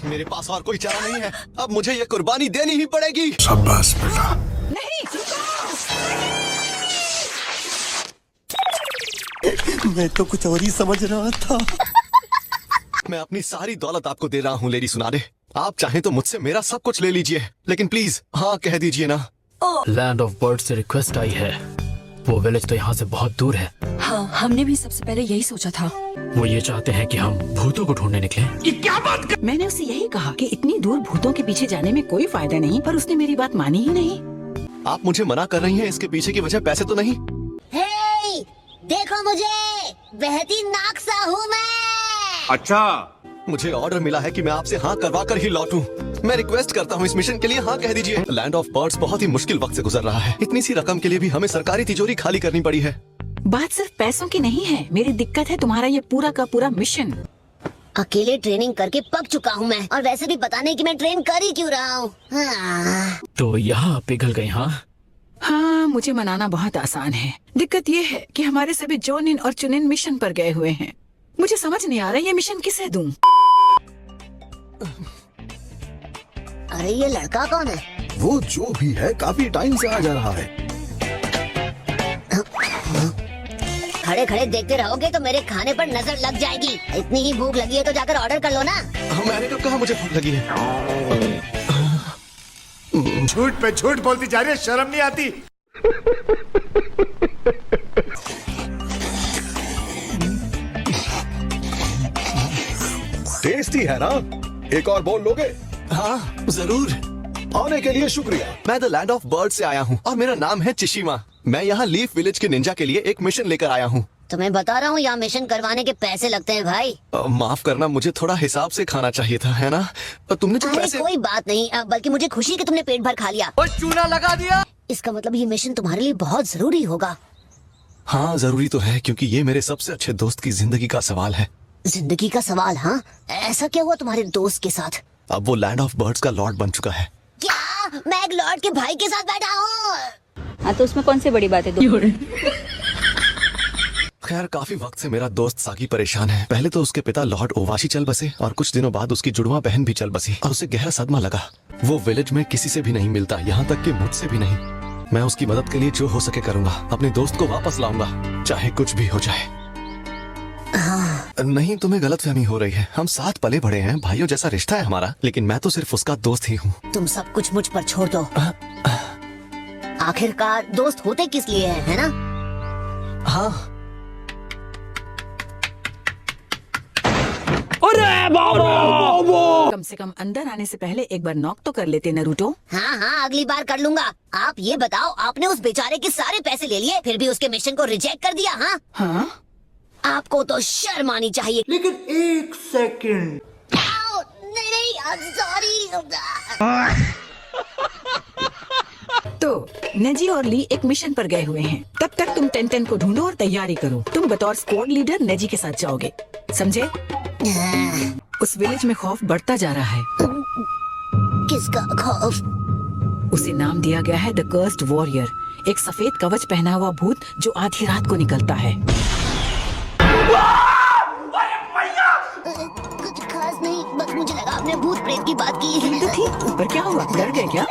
मेरे पास और कोई चारा नहीं है, अब मुझे ये कुर्बानी देनी ही पड़ेगी। शाबाश बेटा। नहीं, मैं तो कुछ और ही समझ रहा था। मैं अपनी सारी दौलत आपको दे रहा हूँ लेडी सुनारे। आप चाहें तो मुझसे मेरा सब कुछ ले लीजिए, लेकिन प्लीज हाँ कह दीजिए ना। लैंड ऑफ बर्ड से रिक्वेस्ट आई है। वो विलेज तो यहाँ से बहुत दूर है। हाँ, हमने भी सबसे पहले यही सोचा था। वो ये चाहते हैं कि हम भूतों को ढूंढने निकलें। मैंने उससे यही कहा कि इतनी दूर भूतों के पीछे जाने में कोई फायदा नहीं, पर उसने मेरी बात मानी ही नहीं। आप मुझे मना कर रही हैं, इसके पीछे की वजह पैसे तो नहीं? हे, देखो मुझे, बहती नाकसा हूँ मैं। अच्छा, मुझे ऑर्डर मिला है कि मैं आपसे हाँ करवा कर ही लौटूं। मैं रिक्वेस्ट करता हूँ इस मिशन के लिए हाँ कह दीजिए। लैंड ऑफ बर्ड्स बहुत ही मुश्किल वक्त से गुजर रहा है। इतनी सी रकम के लिए भी हमें सरकारी तिजोरी खाली करनी पड़ी है। बात सिर्फ पैसों की नहीं है, मेरी दिक्कत है तुम्हारा ये पूरा का पूरा मिशन। अकेले ट्रेनिंग करके पक चुका हूँ मैं, और वैसे भी पता नहीं कि मैं ट्रेन कर ही क्यों रहा हूँ। हाँ। तो यहाँ पिघल गए। हाँ हाँ, मुझे मनाना बहुत आसान है। दिक्कत ये है कि हमारे सभी जोनिन और चुनिन मिशन पर गए हुए हैं। मुझे समझ नहीं आ रहा ये मिशन किसे दूं। अरे ये लड़का कौन है? वो जो भी है काफी टाइम से आ जा रहा है। खड़े खड़े देखते रहोगे तो मेरे खाने पर नजर लग जाएगी। इतनी ही भूख लगी है तो जाकर ऑर्डर कर लो ना। मैंने कब कहा मुझे भूख लगी है? झूठ पे झूठ बोलती जा रही है, शर्म नहीं आती। टेस्टी है ना? एक और बोल लोगे? हाँ जरूर। आने के लिए शुक्रिया। मैं द लैंड ऑफ बर्ड से आया हूँ और मेरा नाम है चिशिमा। मैं यहाँ लीफ विलेज के निंजा के लिए एक मिशन लेकर आया हूँ। तो मैं बता रहा हूँ यहाँ मिशन करवाने के पैसे लगते हैं भाई। माफ करना, मुझे थोड़ा हिसाब से खाना चाहिए था, है ना? तुमने जो अरे पैसे... कोई बात नहीं, बल्कि मुझे खुशी है कि तुमने पेट भर खा लिया। चूना लगा दिया। इसका मतलब ये मिशन तुम्हारे लिए बहुत जरूरी होगा। हाँ जरूरी तो है, क्योंकि ये मेरे सबसे अच्छे दोस्त की जिंदगी का सवाल है। जिंदगी का सवाल? हाँ, ऐसा क्या हुआ तुम्हारे दोस्त के साथ? अब वो लैंड ऑफ बर्ड्स का लॉर्ड बन चुका है। क्या मैं एक लॉर्ड के भाई के साथ बैठा हूँ? हाँ, तो उसमें कौन सी बड़ी बात है? खैर काफी वक्त से मेरा दोस्त सागी परेशान है। पहले तो उसके पिता लॉर्ड ओवाशी चल बसे और कुछ दिनों बाद उसकी जुड़वा बहन भी चल बसी और उसे गहरा सदमा लगा। वो विलेज में किसी से भी नहीं मिलता, यहाँ तक कि मुझसे भी नहीं। मैं उसकी मदद के लिए जो हो सके करूंगा। अपने दोस्त को वापस लाऊंगा, चाहे कुछ भी हो जाए। नहीं, तुम्हें गलतफहमी हो रही है। हम साथ पले बड़े हैं, भाइयों जैसा रिश्ता है हमारा, लेकिन मैं तो सिर्फ उसका दोस्त ही हूँ। तुम सब कुछ मुझ पर छोड़ दो। आखिरकार दोस्त होते किस लिए हैं, है ना? हाँ। कम से कम अंदर आने से पहले एक बार नॉक तो कर लेते नरूटो। हाँ हाँ, अगली बार कर लूंगा। आप ये बताओ, आपने उस बेचारे के सारे पैसे ले लिए, फिर भी उसके मिशन को रिजेक्ट कर दिया? हाँ हाँ, आपको तो शर्म आनी चाहिए। लेकिन एक सेकंड। नहीं नहीं, सॉरी। तो नेजी और ली एक मिशन पर गए हुए हैं। तब तक तुम टेंटेन को ढूंढो और तैयारी करो। तुम बतौर स्क्वाड लीडर नेजी के साथ जाओगे, समझे? उस विलेज में खौफ बढ़ता जा रहा है। किसका खौफ? उसे नाम दिया गया है द कर्स्ड वॉरियर, एक सफेद कवच पहना हुआ भूत जो आधी रात को निकलता है। कुछ खास नहीं, बस मुझे लगा आपने भूत प्रेत की बात की है। तो ठीक, पर क्या हुआ, डर गए क्या?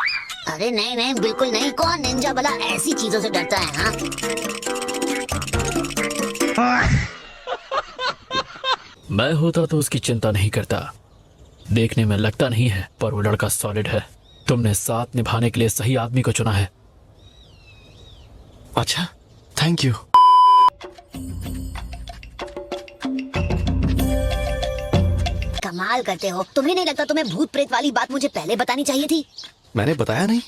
अरे नहीं नहीं, बिल्कुल नहीं। कौन निंजा भला ऐसी चीजों से डरता है? हाँ, मैं होता तो उसकी चिंता नहीं करता। देखने में लगता नहीं है, पर वो लड़का सॉलिड है। तुमने साथ निभाने के लिए सही आदमी को चुना है। अच्छा, थैंक यू। कमाल करते हो। तुम्हें नहीं लगता तुम्हें भूत प्रेत वाली बात मुझे पहले बतानी चाहिए थी? मैंने बताया नहीं,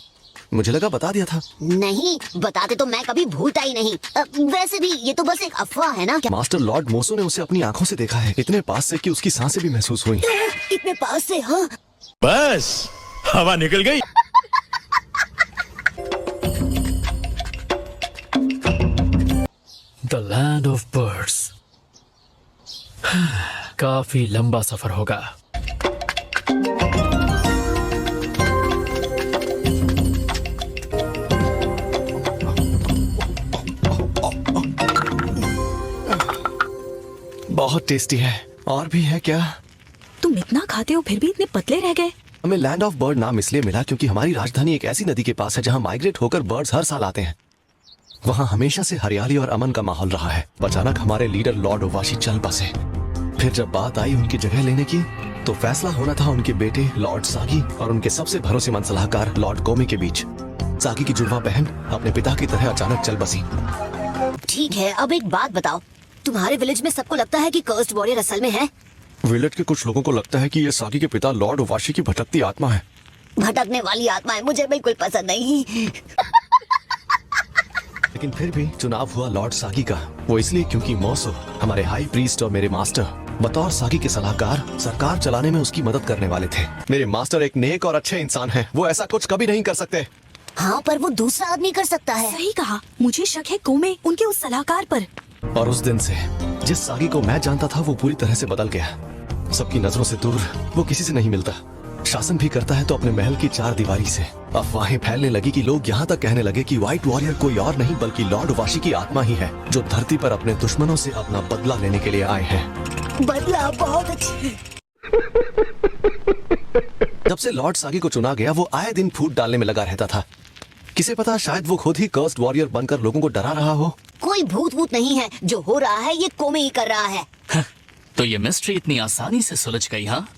मुझे लगा बता दिया था। नहीं, बताते तो मैं कभी भूलता ही नहीं। वैसे भी ये तो बस एक अफवाह है ना? क्या मास्टर लॉर्ड मोसो ने उसे अपनी आंखों से देखा है, इतने पास से कि उसकी सांसें भी महसूस हुई। इतने पास से? हाँ, बस हवा निकल गई। The land of birds. काफी लंबा सफर होगा। बहुत टेस्टी है। और भी है क्या? तुम इतना खाते हो फिर भी इतने पतले रह गए। हमें लैंड ऑफ बर्ड नाम इसलिए मिला क्योंकि हमारी राजधानी एक ऐसी नदी के पास है जहाँ माइग्रेट होकर बर्ड्स हर साल आते हैं। वहाँ हमेशा से हरियाली और अमन का माहौल रहा है। अचानक हमारे लीडर लॉर्ड ओवाशी चल बसे। फिर जब बात आई उनकी जगह लेने की तो फैसला होना था उनके बेटे लॉर्ड सागी और उनके सबसे भरोसेमंद सलाहकार लॉर्ड कोमी के बीच। सागी की जुड़वा बहन अपने पिता की तरह अचानक चल बसी। ठीक है, अब एक बात बताओ, तुम्हारे विलेज में सबको लगता है कि कर्स्ड वॉरियर असल में है? विलेज के कुछ लोगों को लगता है कि ये सागी के पिता लॉर्ड ओवाशी की भटकती आत्मा है। भटकने वाली आत्माएं मुझे बिल्कुल पसंद नहीं। लेकिन फिर भी चुनाव हुआ लॉर्ड सागी का। वो इसलिए क्योंकि मौसो हमारे हाई प्रीस्ट और मेरे मास्टर बतौर सागी के सलाहकार सरकार चलाने में उसकी मदद करने वाले थे। मेरे मास्टर एक नेक और अच्छे इंसान हैं। वो ऐसा कुछ कभी नहीं कर सकते। हाँ, पर वो दूसरा आदमी कर सकता है। सही कहा, मुझे शक है कोमे उनके उस सलाहकार पर। और उस दिन से जिस सागी को मैं जानता था वो पूरी तरह से बदल गया। सबकी नजरों से दूर, वो किसी से नहीं मिलता। शासन भी करता है तो अपने महल की चार दीवारी से। अफवाहें फैलने लगी कि लोग यहाँ तक कहने लगे कि व्हाइट वॉरियर कोई और नहीं बल्कि लॉर्ड ओवाशी की आत्मा ही है जो धरती पर अपने दुश्मनों से अपना बदला लेने के लिए आए हैं। बदला बहुत अच्छी। जब से लॉर्ड सागी को चुना गया वो आए दिन फूट डालने में लगा रहता था। किसे पता, शायद वो खुद ही कर्स्ड वॉरियर बनकर लोगों को डरा रहा हो। कोई भूत वूत नहीं है, जो हो रहा है ये कोमे ही कर रहा है। तो ये मिस्ट्री इतनी आसानी से सुलझ गई, हाँ?